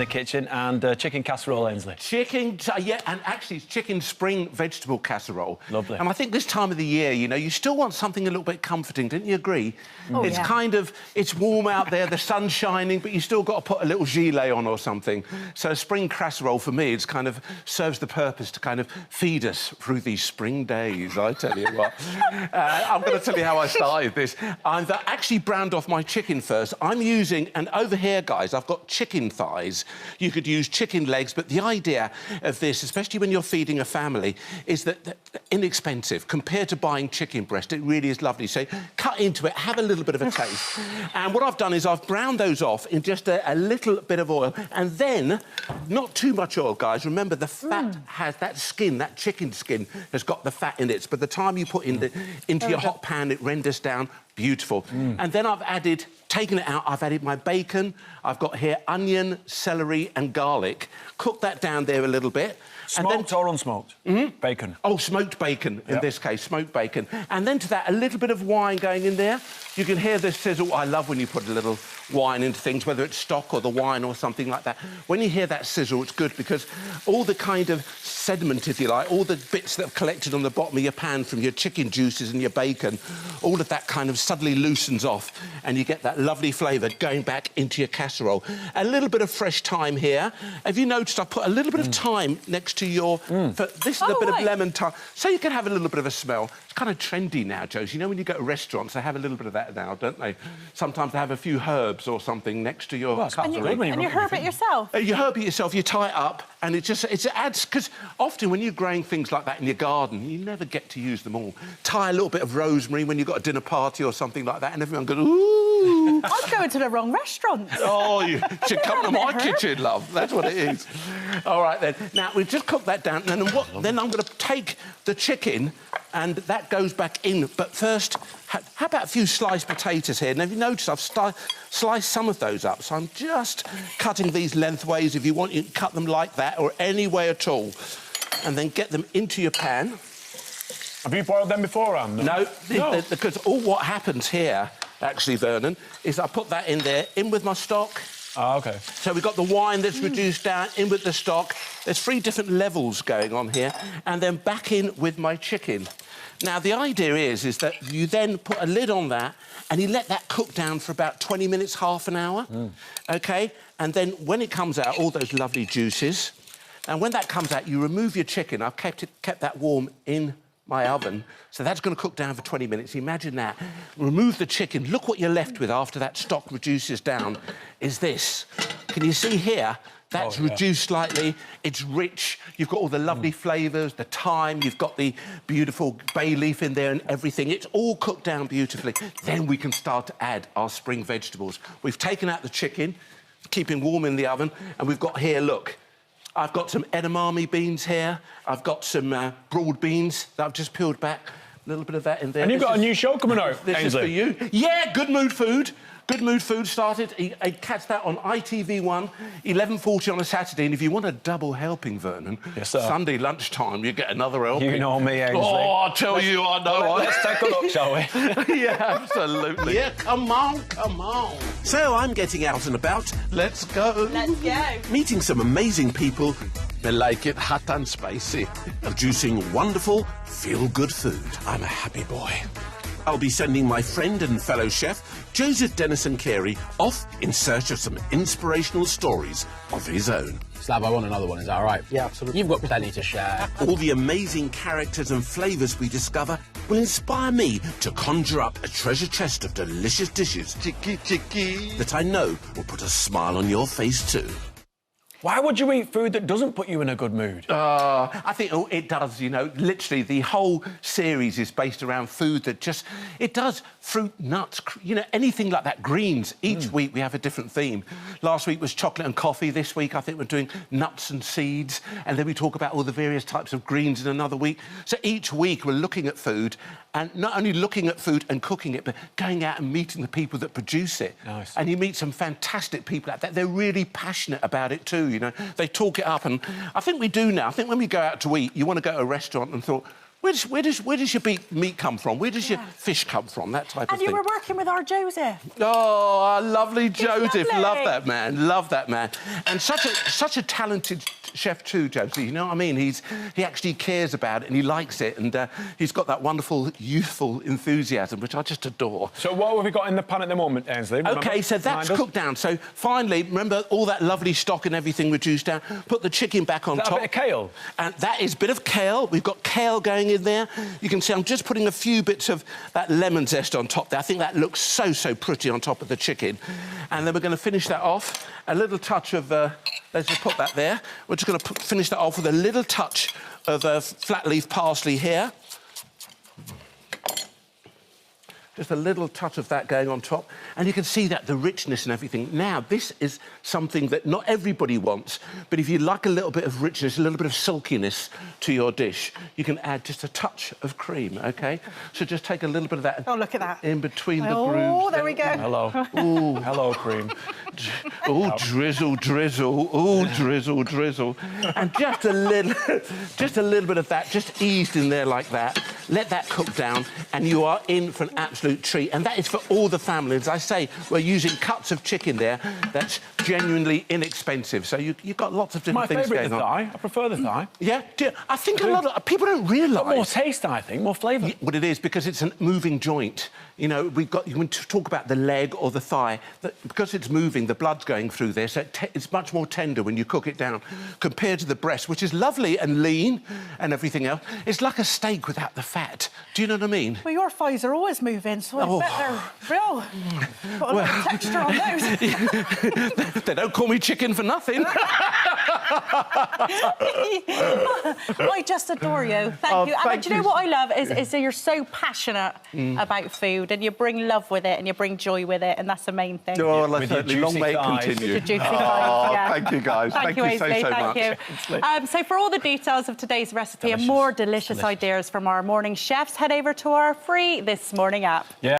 kitchen, and chicken casserole, Ainsley. Yeah, and actually it's chicken spring vegetable casserole. Lovely. And I think this time of the year, you know, you still want something a little bit comforting, don't you agree? Oh, it's kind of, it's warm out there, the sun's shining, but you still got to put a little gilet on or something. So spring casserole, for me, it's kind of serves the purpose to kind of feed us through these spring days, I tell you what. I'm going to tell you how I started this. I've actually browned off my chicken first. I'm using, and over here, guys, I've got chicken thighs. You could use chicken legs, but the idea of this, especially when you're feeding a family, is that they're inexpensive. Compared to buying chicken breast, it really is lovely. So cut into it, have a little bit of a taste. And what I've done is I've browned those off in just a little bit of oil, and then, not too much oil, guys. Remember, the fat has that skin, that chicken skin has got the fat in it. So by the time you put into your hot pan, it renders down beautiful. And then I've taken it out, I've added my bacon. I've got here onion, celery and garlic. Cook that down there a little bit. Smoked or unsmoked? Bacon. Oh, smoked bacon, in this case, smoked bacon. And then to that, a little bit of wine going in there. You can hear the sizzle. I love when you put a little wine into things, whether it's stock or the wine or something like that. When you hear that sizzle, it's good because all the kind of sediment, if you like, all the bits that have collected on the bottom of your pan from your chicken juices and your bacon, all of that kind of suddenly loosens off and you get that lovely flavour going back into your casserole. A little bit of fresh thyme here. Have you noticed I've put a little bit of thyme next to your... This is a bit of lemon thyme, so you can have a little bit of a smell. It's kind of trendy now, Josie. You know, when you go to restaurants, they have a little bit of that now, don't they? Sometimes they have a few herbs or something next to your cutlery. And you herb it yourself? You herb it yourself, you tie it up, and it adds... Because often when you're growing things like that in your garden, you never get to use them all. Tie a little bit of rosemary when you've got a dinner party or something like that, and everyone goes, ooh! I'd go into the wrong restaurant. Oh, you should come to my kitchen, love. That's what it is. All right, then. Now, we've just cooked that down, and then I'm going to take the chicken, and that goes back in. But first, how about a few sliced potatoes here? Now, have you noticed I've sliced some of those up, so I'm just cutting these lengthways. If you want, you can cut them like that, or any way at all. And then get them into your pan. Have you boiled them beforehand? No, because all what happens here, actually, Vernon, is I put that in there, in with my stock. Ah, OK. So we've got the wine that's reduced down, in with the stock. There's 3 different levels going on here. And then back in with my chicken. Now, the idea is that you then put a lid on that and you let that cook down for about 20 minutes, half an hour, OK? And then when it comes out, all those lovely juices, and when that comes out, you remove your chicken. I've kept that warm in my oven, so that's going to cook down for 20 minutes. Imagine that. Remove the chicken. Look what you're left with after that stock reduces down, is this. Can you see here? That's reduced slightly. It's rich. You've got all the lovely flavours, the thyme, you've got the beautiful bay leaf in there and everything. It's all cooked down beautifully. Then we can start to add our spring vegetables. We've taken out the chicken, keeping warm in the oven, and we've got here, look, I've got some edamame beans here. I've got some broad beans that I've just peeled back. A little bit of that in there. And you've got a new show coming out, This Ainsley. is for you. Yeah, Good Mood Food. Good Mood Food started. I catch that on ITV1, 11:40 on a Saturday. And if you want a double helping, Vernon, yes, sir. Sunday lunchtime, you get another helping. You know me, Ainsley. Oh, I tell you, I know. Let's take a look, shall we? Yeah, absolutely. Yeah, come on, come on. So I'm getting out and about. Let's go. Let's go. Meeting some amazing people. They like it hot and spicy. Producing wonderful, feel-good food. I'm a happy boy. I'll be sending my friend and fellow chef, Joseph Denison Carey, off in search of some inspirational stories of his own. Slav, I want another one, is that all right? Yeah, absolutely. You've got plenty to share. All the amazing characters and flavours we discover will inspire me to conjure up a treasure chest of delicious dishes that I know will put a smile on your face too. Why would you eat food that doesn't put you in a good mood? I think it does, you know. Literally, the whole series is based around food that just... It does. Fruit, nuts, you know, anything like that. Greens. Each week we have a different theme. Last week was chocolate and coffee. This week, I think we're doing nuts and seeds. And then we talk about all the various types of greens in another week. So each week we're looking at food, and not only looking at food and cooking it, but going out and meeting the people that produce it. Nice. And you meet some fantastic people out there. They're really passionate about it too, you know. They talk it up, and I think we do now. I think when we go out to eat, you want to go to a restaurant and thought, Where does your meat come from? Where does your fish come from? That type of And thing. you were working with our Joseph. Oh, our lovely Joseph. lovely. Love that man. Love that man. And such a talented chef too, Josie. You know what I mean? He actually cares about it and he likes it, and he's got that wonderful youthful enthusiasm, which I just adore. So what have we got in the pan at the moment, Ainsley? Remember? OK, so that's cooked down. So finally, remember all that lovely stock and everything reduced down? Put the chicken back on top. A bit of kale? And that is a bit of kale. We've got kale going in there. You can see I'm just putting a few bits of that lemon zest on top there. I think that looks so pretty on top of the chicken. And then we're going to finish that off. A little touch of... let's just put that there. We're just going to finish that off with a little touch of flat leaf parsley here. Just a little touch of that going on top. And you can see that, the richness and everything. Now, this is something that not everybody wants, but if you like a little bit of richness, a little bit of silkiness to your dish, you can add just a touch of cream, OK? So just take a little bit of that... Oh, look at that. ...in between the grooves. Oh, there we go. Hello. Ooh. Hello, cream. Oh, drizzle, drizzle. Oh, drizzle, drizzle. And just a little bit of that, just eased in there like that. Let that cook down, and you are in for an absolute treat. And that is for all the family. As I say, we're using cuts of chicken there that's genuinely inexpensive. So you've got lots of different things going on. My favourite, the thigh. I prefer the thigh. Yeah? I think a lot of people don't realise... More taste, I think, more flavour. Yeah, what it is, because it's a moving joint. You know, when to talk about the leg or the thigh, because it's moving, the blood's going through there, so it's much more tender when you cook it down compared to the breast, which is lovely and lean and everything else. It's like a steak without the fat. Do you know what I mean? Well, your thighs are always moving, so I bet they're real. Got a lot of texture on those. They don't call me chicken for nothing. I just adore you. Thank you. And do you know what I love is that you're so passionate about food, and you bring love with it and you bring joy with it, and that's the main thing. Oh, let's certainly long may it continue. With your juicy thighs, yeah. Thank you, guys. Thank you, Ainsley, so much. Thank you. So for all the details of today's recipe and more delicious ideas from our morning chefs, head over to our free This Morning app. Yeah.